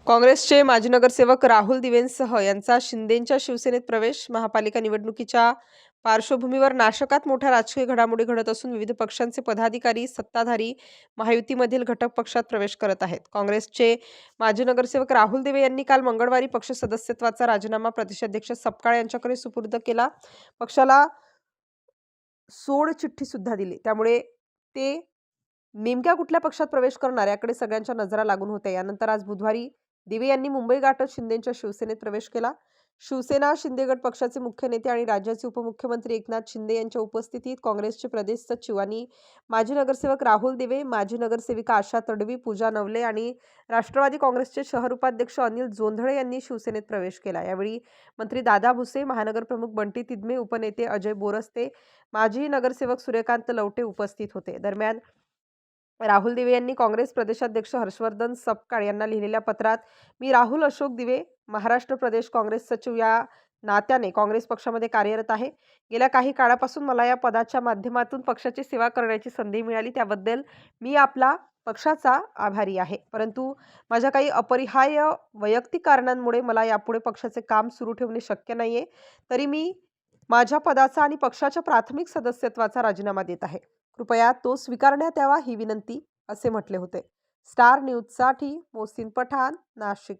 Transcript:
काँग्रेसचे माजी नगरसेवक राहुल दिवेंसह यांचा शिंदेंच्या शिवसेनेत प्रवेश. महापालिका निवडणुकीच्या पार्श्वभूमीवर नाशकात मोठ्या राजकीय घडामोडी घडत असून विविध पक्षांचे पदाधिकारी, सत्ताधारी महायुतीमधील घटक पक्षात प्रवेश करत आहेत. काँग्रेसचे माजी नगरसेवक राहुल दिवे यांनी काल मंगळवारी पक्ष सदस्यत्वाचा राजीनामा प्रदेशाध्यक्ष सपकाळ यांच्याकडे सुपूर्द केला. पक्षाला सोड चिठ्ठी सुद्धा दिली. त्यामुळे ते नेमक्या कुठल्या पक्षात प्रवेश करणार याकडे सगळ्यांच्या नजरा लागून होत्या. यानंतर आज बुधवारी दिवे यांनी मुंबई गाठत शिंदेंच्या शिवसेनेत प्रवेश केला. शिवसेना शिंदे गट पक्षाचे मुख्य नेते आणि राज्याचे उपमुख्यमंत्री एकनाथ शिंदे यांच्या उपस्थितीत काँग्रेसचे प्रदेश सचिव आणि माजी नगरसेवक राहुल दिवे, माजी नगरसेविका आशा तडवी, पूजा नवले आणि राष्ट्रवादी काँग्रेसचे शहर उपाध्यक्ष अनिल जोंधळे यांनी शिवसेनेत प्रवेश केला. यावेळी मंत्री दादा भुसे, महानगरप्रमुख बंटी तिदमे, उपनेते अजय बोरस्ते, माजी नगरसेवक सूर्यकांत लवटे उपस्थित होते. दरम्यान राहुल दिवे यांनी काँग्रेस प्रदेशाध्यक्ष हर्षवर्धन सपकाळ यांना लिहिलेल्या पत्रात, मी राहुल अशोक दिवे, महाराष्ट्र प्रदेश काँग्रेस सचिव या नात्याने काँग्रेस पक्षामध्ये कार्यरत आहे. गेल्या काही काळापासून मला या पदाच्या माध्यमातून पक्षाची सेवा करण्याची संधी मिळाली, त्याबद्दल मी आपला पक्षाचा आभारी आहे. परंतु माझ्या काही अपरिहार्य वैयक्तिक कारणांमुळे मला यापुढे पक्षाचे काम सुरू ठेवणे शक्य नाहीये. तरी मी माझ्या पदाचा आणि पक्षाच्या प्राथमिक सदस्यत्वाचा राजीनामा देत आहे. कृपया तो स्वीकारण्यात यावा ही विनंती, असे म्हटले होते. स्टार न्यूजसाठी मोहसिन पठाण, नाशिक.